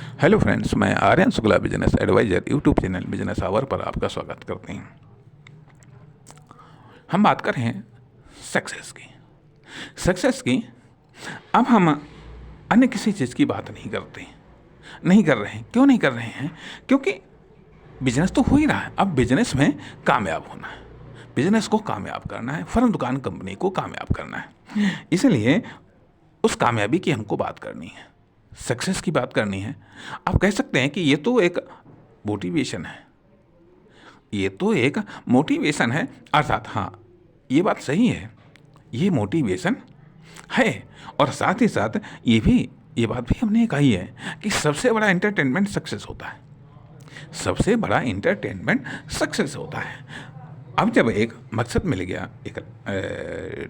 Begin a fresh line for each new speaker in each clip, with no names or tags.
Hello friends, मैं Aryan Shukla business advisor YouTube channel business hour पर आपका स्वागत करते हैं। हम बात कर रहे हैं सक्सेस की। अब हम अन्य किसी चीज़ की बात नहीं कर रहे हैं। क्यों नहीं कर रहे हैं? क्योंकि बिजनेस तो हो ही रहा है। अब बिजनेस में कामयाब होना है, बिजनेस को कामयाब करना है, फर्म दुकान कंपनी को कामयाब करना है। इसलिए उस कामयाबी की हमको बात करनी है, सक्सेस की बात करनी है। आप कह सकते हैं कि ये तो एक मोटिवेशन है, अर्थात हाँ, ये बात सही है, ये मोटिवेशन है। और साथ ही साथ ये बात भी हमने कही है कि सबसे बड़ा एंटरटेनमेंट सक्सेस होता है। अब जब एक मकसद मिल गया, एक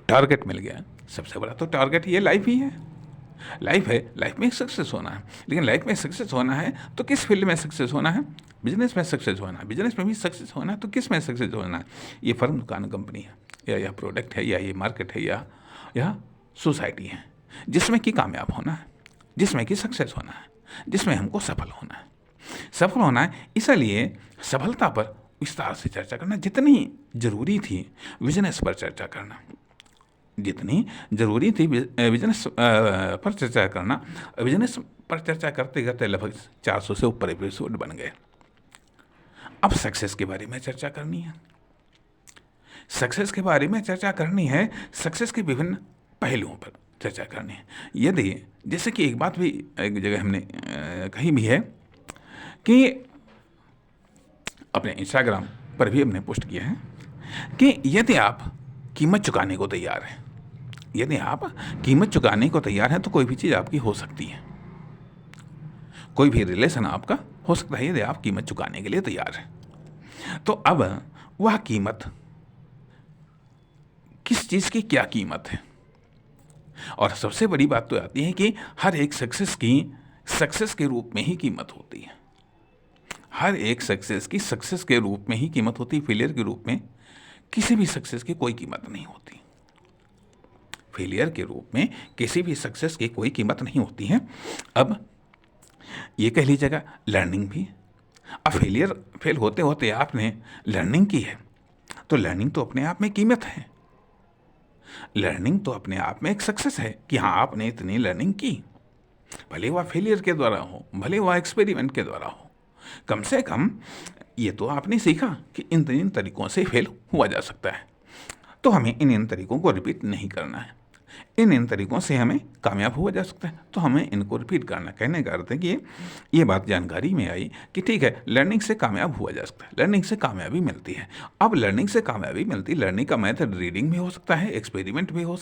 टारगेट मिल गया, सबसे बड़ा तो टारगेट ये लाइफ ही है। लाइफ में सक्सेस होना है। लेकिन लाइफ में सक्सेस होना है तो किस फील्ड में सक्सेस होना है? बिजनेस में सक्सेस होना है। बिजनेस में भी सक्सेस होना है तो किस में सक्सेस होना है? ये फर्म दुकान कंपनी है, या यह प्रोडक्ट है, या ये मार्केट है, या यह सोसाइटी है, जिसमें कि कामयाब होना है, जिसमें कि सक्सेस होना है, जिसमें हमको सफल होना है। इसलिए सफलता पर विस्तार से चर्चा करना जितनी जरूरी थी, बिजनेस पर चर्चा करना जितनी जरूरी थी, बिजनेस पर चर्चा करना। बिजनेस पर चर्चा करते करते लगभग 400 से ऊपर एपिसोड बन गए। अब सक्सेस के बारे में चर्चा करनी है। सक्सेस के विभिन्न पहलुओं पर चर्चा करनी है। यदि जैसे कि एक बात भी एक जगह हमने कही भी है कि अपने इंस्टाग्राम पर भी हमने पोस्ट किया है कि यदि आप कीमत चुकाने को तैयार हैं, तो कोई भी चीज़ आपकी हो सकती है, कोई भी रिलेशन आपका हो सकता है, यदि आप कीमत चुकाने के लिए तैयार हैं। तो अब वह कीमत, किस चीज़ की क्या कीमत है? और सबसे बड़ी बात तो आती है कि हर एक सक्सेस के रूप में ही कीमत होती है। हर एक सक्सेस की सक्सेस के रूप में ही कीमत होती है। फेलियर के रूप में किसी भी सक्सेस की कोई कीमत नहीं होती। फेलियर के रूप में किसी भी सक्सेस की कोई कीमत नहीं होती है। अब ये कह लीजिएगा लर्निंग भी। अब फेल होते होते आपने लर्निंग की है, तो लर्निंग तो अपने आप में कीमत है। लर्निंग तो अपने आप में एक सक्सेस है कि हाँ, आपने इतनी लर्निंग की, भले वह फेलियर के द्वारा हो, भले वह एक्सपेरिमेंट के द्वारा हो, कम से कम ये तो आपने सीखा कि इन तरीकों से फेल हुआ जा सकता है। तो हमें इन तरीकों को रिपीट नहीं करना है। इन तरीकों से हमें कामयाब हुआ जा सकता है, तो हमें इनको रिपीट करना। कहने का अर्थ है कि ये बात जानकारी में आई कि ठीक है, लर्निंग से कामयाब हुआ जा सकता है, लर्निंग से कामयाबी मिलती है। अब लर्निंग से कामयाबी मिलती, लर्निंग का मेथड रीडिंग भी हो सकता है, एक्सपेरिमेंट भी हो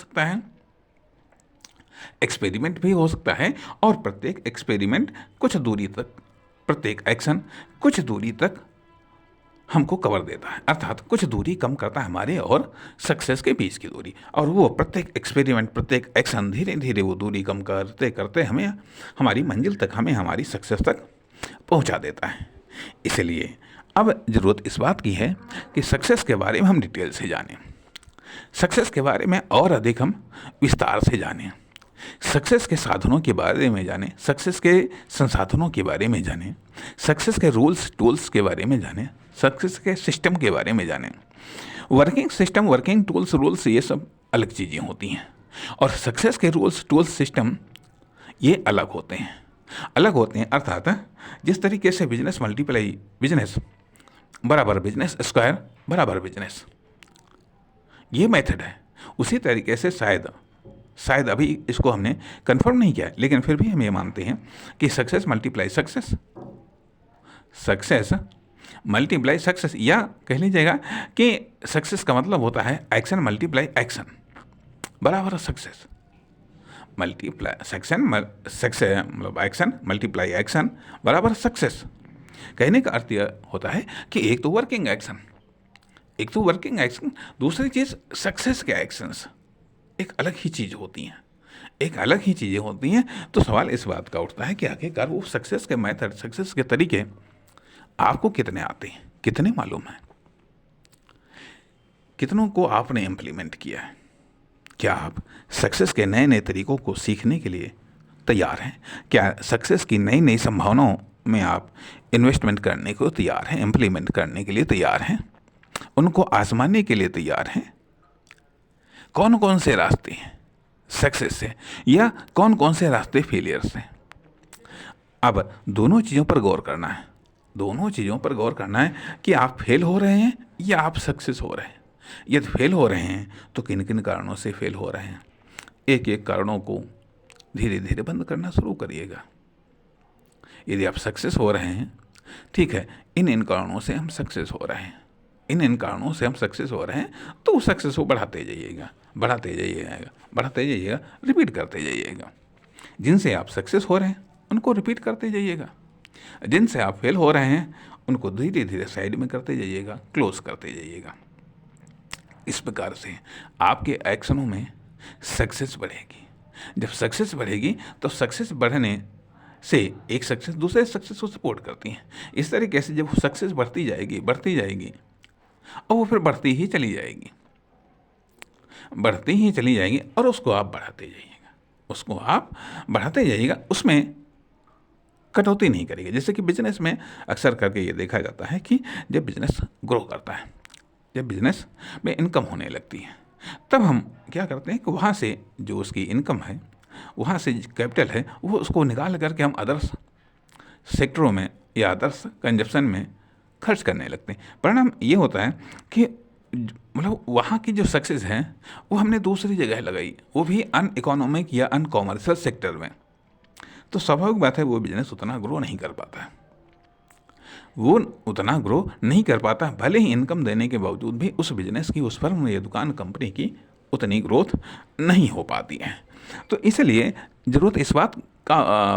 सकता है, और प्रत्येक एक्सपेरिमेंट कुछ दूरी तक, प्रत्येक एक्शन कुछ दूरी तक हमको कवर देता है, अर्थात कुछ दूरी कम करता है हमारे और सक्सेस के बीच की दूरी। और वो प्रत्येक एक्सपेरिमेंट, प्रत्येक एक्शन धीरे धीरे वो दूरी कम करते करते हमें हमारी मंजिल तक, हमें हमारी सक्सेस तक पहुंचा देता है। इसलिए अब ज़रूरत इस बात की है कि सक्सेस के बारे में हम डिटेल से जानें, सक्सेस के बारे में और अधिक हम विस्तार से जानें, सक्सेस के साधनों के बारे में जानें, सक्सेस के संसाधनों के बारे में जानें, सक्सेस के रूल्स टूल्स के बारे में जानें, सक्सेस के सिस्टम के बारे में जानें। Working system, working tools, rules, ये सब अलग चीज़ें होती हैं, और सक्सेस के रूल्स टूल्स सिस्टम ये अलग होते हैं। अर्थात जिस तरीके से बिजनेस मल्टीप्लाई बिजनेस बराबर बिजनेस स्क्वायर बराबर बिजनेस, ये मेथड है, उसी तरीके से शायद अभी इसको हमने कंफर्म नहीं किया है, लेकिन फिर भी हम ये मानते हैं कि success multiply success multiply success, या कह लीजिएगा कि सक्सेस का मतलब होता है एक्शन मल्टीप्लाई एक्शन बराबर सक्सेस। मतलब एक्शन मल्टीप्लाई एक्शन बराबर सक्सेस। कहने का अर्थ यह होता है कि एक तो वर्किंग एक्शन, दूसरी चीज़ सक्सेस के एक्शंस एक अलग ही चीज़ें होती हैं। तो सवाल इस बात का उठता है कि आखिरकार वो सक्सेस के मेथड, सक्सेस के तरीके आपको कितने आते हैं, कितने मालूम है, कितनों को आपने इम्प्लीमेंट किया है? क्या आप सक्सेस के नए नए तरीकों को सीखने के लिए तैयार हैं? क्या सक्सेस की नई नई संभावनाओं में आप इन्वेस्टमेंट करने को तैयार हैं, इम्प्लीमेंट करने के लिए तैयार हैं, उनको आजमाने के लिए तैयार हैं? कौन कौन से रास्ते हैं सक्सेस से, या कौन कौन से रास्ते फेलियर से? अब दोनों चीज़ों पर गौर करना है, दोनों चीज़ों पर गौर करना है कि आप फेल हो रहे हैं या आप सक्सेस हो रहे हैं। यदि फेल हो रहे हैं तो किन किन कारणों से फेल हो रहे हैं, एक एक कारणों को धीरे धीरे बंद करना शुरू करिएगा। यदि आप सक्सेस हो रहे हैं, ठीक है, इन इन कारणों से हम सक्सेस हो रहे हैं, इन इन कारणों से हम सक्सेस हो रहे हैं, तो उस सक्सेस को बढ़ाते जाइएगा, बढ़ाते जाइएगा, बढ़ाते जाइएगा, रिपीट करते जाइएगा। जिनसे आप सक्सेस हो रहे हैं उनको रिपीट करते जाइएगा, जिनसे आप फेल हो रहे हैं उनको धीरे धीरे साइड में करते जाइएगा, क्लोज करते जाइएगा। इस प्रकार से आपके एक्शनों में सक्सेस बढ़ेगी। जब सक्सेस बढ़ेगी तो सक्सेस बढ़ने से एक सक्सेस दूसरे सक्सेस को सपोर्ट करती हैं। इस तरीके से जब सक्सेस बढ़ती जाएगी, बढ़ती जाएगी, और वो फिर बढ़ती ही चली जाएगी, बढ़ती ही चली जाएगी, और उसको आप बढ़ाते जाइएगा, उसको आप बढ़ाते जाइएगा, उसमें कटौती नहीं करेगी। जैसे कि बिजनेस में अक्सर करके ये देखा जाता है कि जब बिजनेस ग्रो करता है, जब बिजनेस में इनकम होने लगती है, तब हम क्या करते हैं कि वहाँ से जो उसकी इनकम है, वहाँ से कैपिटल है, वो उसको निकाल करके हम अदर्स सेक्टरों में या अदर्स कंजप्शन में खर्च करने लगते हैं। परिणाम ये होता है कि मतलब वहाँ की जो सक्सेस है वो हमने दूसरी जगह लगाई, वो भी अन इकोनॉमिक या अन कॉमर्शियल सेक्टर में, तो स्वाभाविक बात है वो बिजनेस उतना ग्रो नहीं कर पाता है, वो उतना ग्रो नहीं कर पाता। भले ही इनकम देने के बावजूद भी उस बिजनेस की, उस फर्म या दुकान कंपनी की उतनी ग्रोथ नहीं हो पाती है। तो इसलिए ज़रूरत इस बात का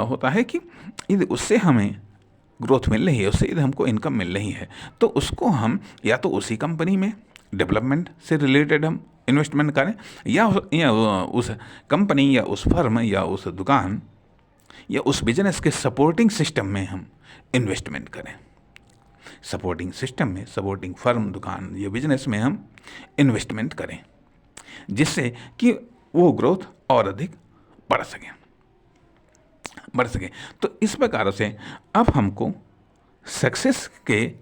होता है कि यदि उससे हमें ग्रोथ मिल रही है, उससे यदि हमको इनकम मिल रही है, तो उसको हम या तो उसी कंपनी में डेवलपमेंट से रिलेटेड हम इन्वेस्टमेंट करें, या उस कंपनी या उस फर्म या उस दुकान या उस बिजनेस के सपोर्टिंग सिस्टम में हम इन्वेस्टमेंट करें। सपोर्टिंग सिस्टम में, सपोर्टिंग फर्म, दुकान या बिजनेस में हम इन्वेस्टमेंट करें, जिससे कि वो ग्रोथ और अधिक बढ़ सके। तो इस प्रकार से अब हमको सक्सेस के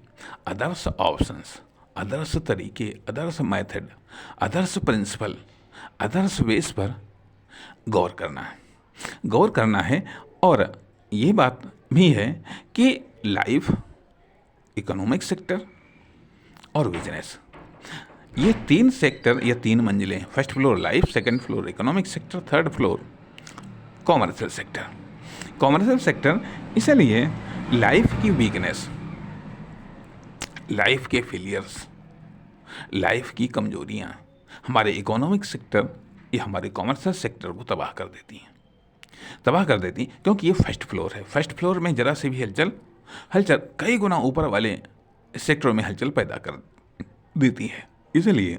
आदर्श ऑप्शंस, आदर्श तरीके, आदर्श मेथड, आदर्श प्रिंसिपल, आदर्श बेस पर गौर करना है। और ये बात भी है कि लाइफ, इकोनॉमिक सेक्टर और बिजनेस, ये तीन सेक्टर या तीन मंजिलें, first floor life, second floor economic sector, third floor commercial sector. Commercial sector इसलिए लाइफ की वीकनेस, लाइफ के फेलियर्स, लाइफ की कमजोरियाँ हमारे इकोनॉमिक सेक्टर या हमारे कॉमर्शियल सेक्टर को तबाह कर देती, क्योंकि ये फर्स्ट फ्लोर है। फर्स्ट फ्लोर में जरा से भी हलचल कई गुना ऊपर वाले सेक्टरों में हलचल पैदा कर देती है। इसलिए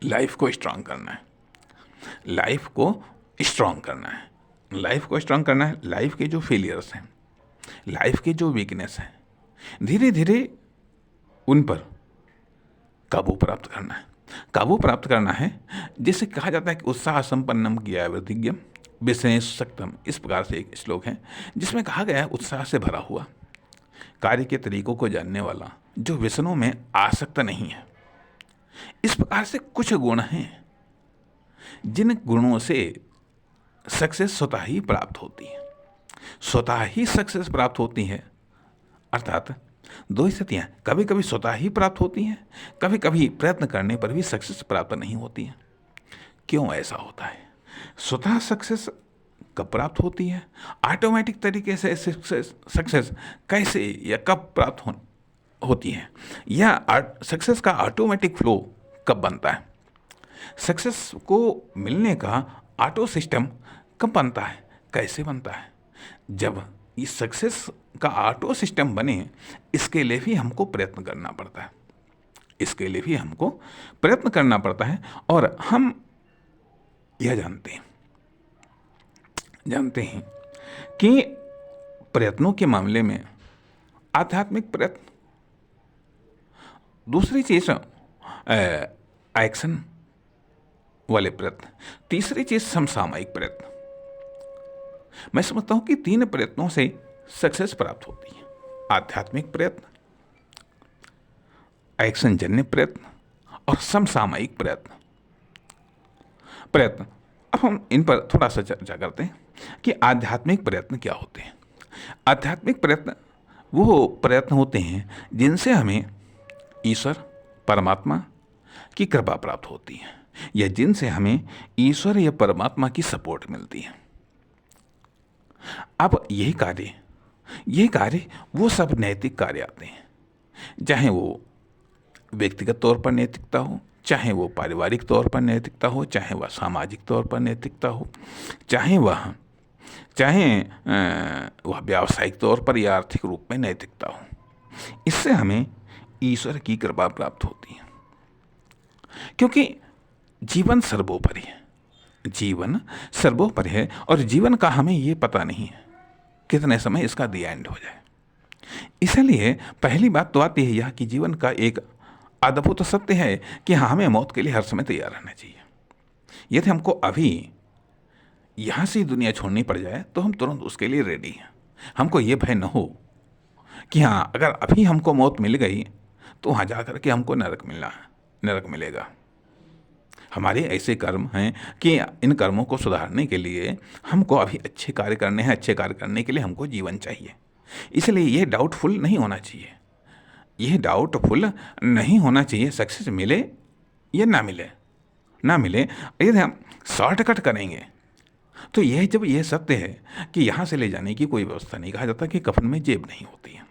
लाइफ को स्ट्रांग करना है, लाइफ को स्ट्रांग करना है, लाइफ के जो फेलियर्स हैं, लाइफ के जो वीकनेस हैं, धीरे धीरे उन पर काबू प्राप्त करना है। जिसे कहा जाता है कि उत्साह संपन्नम किया वृद्धिज्ञम बिजनेस सक्तम। इस प्रकार से एक श्लोक है जिसमें कहा गया है उत्साह से भरा हुआ, कार्य के तरीकों को जानने वाला, जो व्यसनों में आसक्त नहीं है। इस प्रकार से कुछ गुण हैं जिन गुणों से सक्सेस स्वतः ही प्राप्त होती है, स्वतः ही सक्सेस प्राप्त होती है। अर्थात दो स्थितियाँ, कभी कभी स्वतः ही प्राप्त होती हैं, कभी कभी प्रयत्न करने पर भी सक्सेस प्राप्त नहीं होती है। क्यों ऐसा होता है? स्वतः सक्सेस कब प्राप्त होती है, ऑटोमेटिक तरीके से सक्सेस कैसे या कब प्राप्त होती है, या सक्सेस का ऑटोमेटिक फ्लो कब बनता है, सक्सेस को मिलने का ऑटो सिस्टम कब बनता है, कैसे बनता है? जब इस सक्सेस का ऑटो सिस्टम बने, इसके लिए भी हमको प्रयत्न करना पड़ता है, और हम यह जानते हैं कि प्रयत्नों के मामले में आध्यात्मिक प्रयत्न, दूसरी चीज एक्शन वाले प्रयत्न, तीसरी चीज समसामयिक प्रयत्न। मैं समझता हूं कि 3 प्रयत्नों से सक्सेस प्राप्त होती है। आध्यात्मिक प्रयत्न, एक्शन जन्य प्रयत्न और समसामयिक प्रयत्न। प्रयत्न, अब हम इन पर थोड़ा सा चर्चा करते हैं कि आध्यात्मिक प्रयत्न क्या होते हैं। आध्यात्मिक प्रयत्न वो प्रयत्न होते हैं जिनसे हमें ईश्वर, परमात्मा की कृपा प्राप्त होती है, या जिनसे हमें ईश्वर या परमात्मा की सपोर्ट मिलती है। अब यही कार्य वो सब नैतिक कार्य आते हैं, चाहे वो व्यक्तिगत तौर पर नैतिकता हो, चाहे वो पारिवारिक तौर पर नैतिकता हो, चाहे वह सामाजिक तौर पर नैतिकता हो, चाहे वह व्यावसायिक तौर पर या आर्थिक रूप में नैतिकता हो। इससे हमें ईश्वर की कृपा प्राप्त होती है, क्योंकि जीवन सर्वोपरि है। जीवन सर्वोपरि है और जीवन का हमें ये पता नहीं है कितने समय इसका दी एंड हो जाए। इसलिए पहली बात तो आती है यह कि जीवन का एक अद्भुत सत्य है कि हाँ, हमें मौत के लिए हर समय तैयार रहना चाहिए। यदि हमको अभी यहाँ से दुनिया छोड़नी पड़ जाए तो हम तुरंत उसके लिए रेडी हैं। हमको ये भय न हो कि हाँ, अगर अभी हमको मौत मिल गई तो वहाँ जा कर के हमको नरक मिलेगा। हमारे ऐसे कर्म हैं कि इन कर्मों को सुधारने के लिए हमको अभी अच्छे कार्य करने हैं। अच्छे कार्य करने के लिए हमको जीवन चाहिए। इसलिए ये डाउटफुल नहीं होना चाहिए। सक्सेस मिले या ना मिले यदि हम शॉर्टकट करेंगे तो जब यह सत्य है कि यहाँ से ले जाने की कोई व्यवस्था नहीं, कहा जाता कि कफन में जेब नहीं होती है।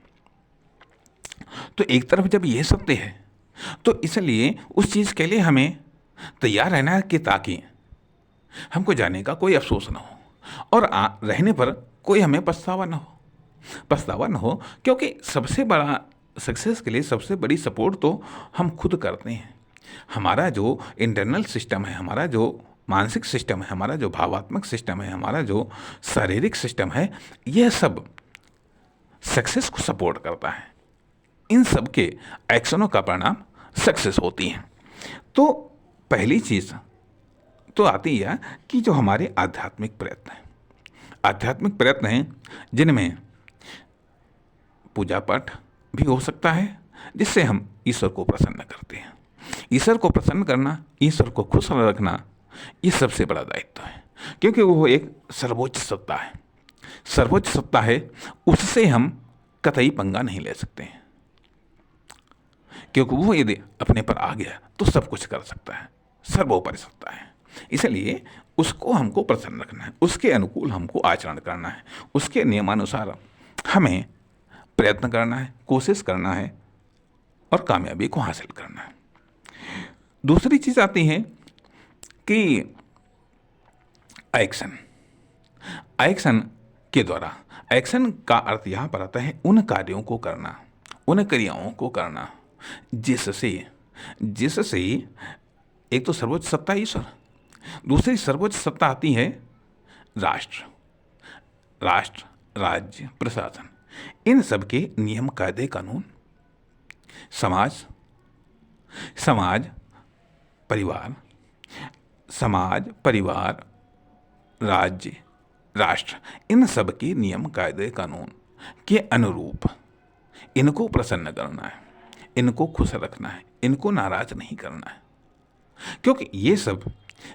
तो एक तरफ जब यह सत्य है तो इसलिए उस चीज़ के लिए हमें तैयार रहना है कि ताकि हमको जाने का कोई अफसोस ना हो और रहने पर कोई हमें पछतावा ना हो, क्योंकि सबसे बड़ा सक्सेस के लिए सबसे बड़ी सपोर्ट तो हम खुद करते हैं। हमारा जो इंटरनल सिस्टम है, हमारा जो मानसिक सिस्टम है, हमारा जो भावात्मक सिस्टम है, हमारा जो शारीरिक सिस्टम है, यह सब सक्सेस को सपोर्ट करता है। इन सब के एक्शनों का परिणाम सक्सेस होती है। तो पहली चीज़ तो आती है कि जो हमारे आध्यात्मिक प्रयत्न हैं जिनमें पूजा पाठ भी हो सकता है, जिससे हम ईश्वर को प्रसन्न करते हैं। ईश्वर को प्रसन्न करना, ईश्वर को खुश रखना, ये सबसे बड़ा दायित्व है, क्योंकि वो एक सर्वोच्च सत्ता है। उससे हम कतई पंगा नहीं ले सकते हैं, क्योंकि वो यदि अपने पर आ गया तो सब कुछ कर सकता है, सर्वोपरि सत्ता है। इसलिए उसको हमको प्रसन्न रखना है, उसके अनुकूल हमको आचरण करना है, उसके नियमानुसार हमें प्रयत्न करना है, कोशिश करना है और कामयाबी को हासिल करना है। दूसरी चीज़ आती है कि एक्शन के द्वारा, एक्शन का अर्थ यहाँ पर आता है उन कार्यों को करना, उन क्रियाओं को करना जिससे एक तो सर्वोच्च सत्ता ईश्वर, दूसरी सर्वोच्च सत्ता आती है राष्ट्र, राज्य, प्रशासन। इन सब के नियम, कायदे, कानून, समाज, परिवार, राज्य, राष्ट्र, इन सब के नियम, कायदे, कानून के अनुरूप इनको प्रसन्न करना है, इनको खुश रखना है, इनको नाराज नहीं करना है, क्योंकि ये सब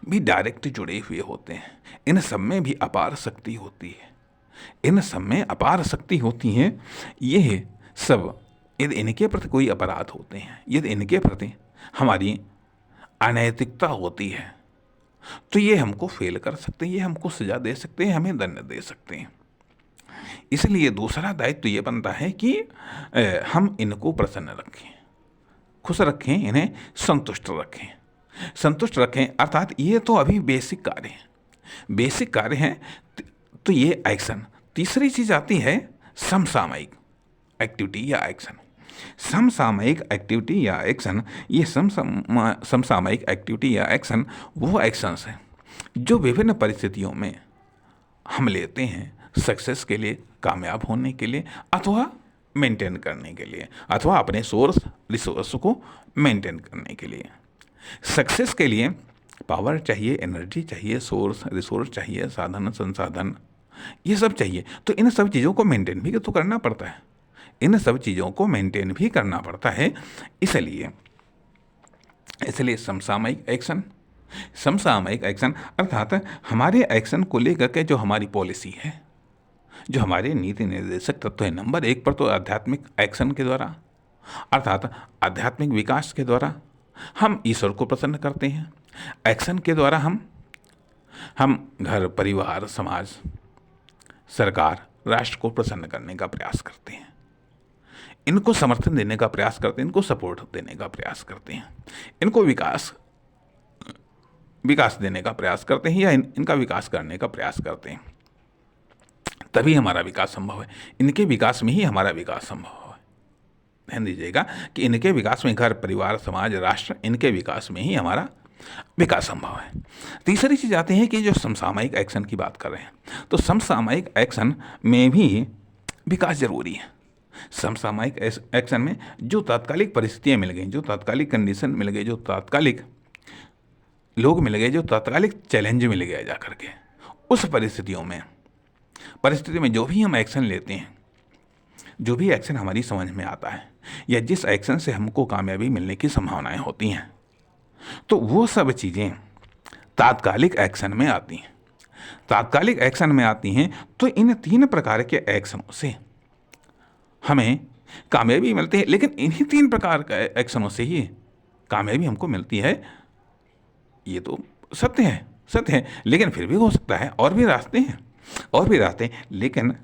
भी डायरेक्ट जुड़े हुए होते हैं। इन सब में भी अपार शक्ति होती है। ये सब यदि इनके प्रति कोई अपराध होते हैं, यदि इनके प्रति हमारी अनैतिकता होती है, तो ये हमको फेल कर सकते हैं, ये हमको सजा दे सकते हैं, हमें दंड दे सकते हैं। इसलिए दूसरा दायित्व तो ये बनता है कि हम इनको प्रसन्न रखें, खुश रखें, इन्हें संतुष्ट रखें। अर्थात ये तो अभी बेसिक कार्य हैं। तो ये एक्शन। तीसरी चीज़ आती है समसामयिक एक्टिविटी या एक्शन। समसामयिक एक्टिविटी या एक्शन, ये समसामयिक एक्टिविटी या एक्शन वो एक्शंस हैं जो विभिन्न परिस्थितियों में हम लेते हैं सक्सेस के लिए, कामयाब होने के लिए, अथवा मेंटेन करने के लिए, अथवा अपने रिसोर्स को मेंटेन करने के लिए। सक्सेस के लिए पावर चाहिए, एनर्जी चाहिए, रिसोर्स चाहिए, संसाधन ये सब चाहिए। तो इन सब चीज़ों को मेंटेन भी तो करना पड़ता है, इन सब चीज़ों को मेंटेन भी करना पड़ता है। इसलिए समसामयिक एक्शन अर्थात हमारे एक्शन को लेकर के जो हमारी पॉलिसी है, जो हमारे नीति निर्देशक तत्व है, नंबर 1 पर तो आध्यात्मिक एक्शन के द्वारा अर्थात आध्यात्मिक विकास के द्वारा हम ईश्वर को प्रसन्न करते हैं। एक्शन के द्वारा हम घर, परिवार, समाज, सरकार, राष्ट्र को प्रसन्न करने का प्रयास करते हैं, इनको समर्थन देने का प्रयास करते हैं, इनको सपोर्ट देने का प्रयास करते हैं, इनको विकास देने का प्रयास करते हैं, या इनका विकास करने का प्रयास करते हैं। तभी हमारा विकास संभव है। इनके विकास में ही हमारा विकास संभव है। ध्यान दीजिएगा कि इनके विकास में घर, परिवार, समाज, राष्ट्र, इनके विकास में ही हमारा विकास संभव है। तीसरी चीज़ आती है कि जो समसामयिक एक्शन की बात कर रहे हैं, तो समसामयिक एक्शन में भी विकास जरूरी है। समसामयिक एक्शन में जो तात्कालिक परिस्थितियाँ मिल गई, जो तात्कालिक कंडीशन मिल गई, जो तात्कालिक लोग मिल गए, जो तात्कालिक चैलेंज मिल गया जा करके, उस परिस्थितियों में जो भी हम एक्शन लेते हैं, जो भी एक्शन हमारी समझ में आता है, या जिस एक्शन से हमको कामयाबी मिलने की संभावनाएं होती हैं, तो वो सब चीज़ें तात्कालिक एक्शन में आती हैं। तात्कालिक एक्शन में आती हैं तो इन 3 प्रकार के एक्शनों से हमें कामयाबी मिलती है। लेकिन इन्हीं 3 प्रकार के एक्शनों से ही कामयाबी हमको मिलती है, ये तो सत्य है। लेकिन फिर भी हो सकता है और भी रास्ते हैं। लेकिन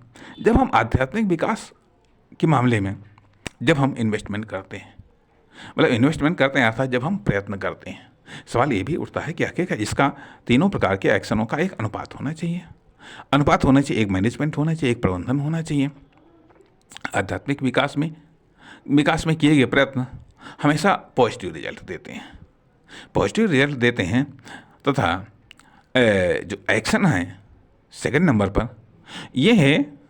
जब हम आध्यात्मिक विकास के मामले में जब हम इन्वेस्टमेंट करते हैं, अर्थात जब हम प्रयत्न करते हैं, सवाल ये भी उठता है कि आखिर इसका तीनों प्रकार के एक्शनों का एक अनुपात होना चाहिए, एक मैनेजमेंट होना चाहिए, एक प्रबंधन होना चाहिए। आध्यात्मिक विकास में किए गए प्रयत्न हमेशा पॉजिटिव रिजल्ट देते हैं, तथा जो एक्शन है सेकंड नंबर पर, ये है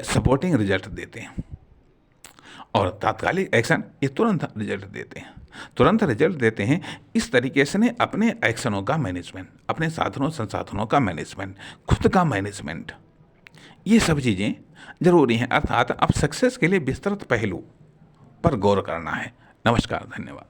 सपोर्टिंग रिजल्ट देते हैं। और तात्कालिक एक्शन ये तुरंत रिजल्ट देते हैं। इस तरीके से ने अपने एक्शनों का मैनेजमेंट, अपने साधनों संसाधनों का मैनेजमेंट, खुद का मैनेजमेंट, ये सब चीज़ें जरूरी हैं। अर्थात अब सक्सेस के लिए विस्तृत पहलू पर गौर करना है। नमस्कार, धन्यवाद।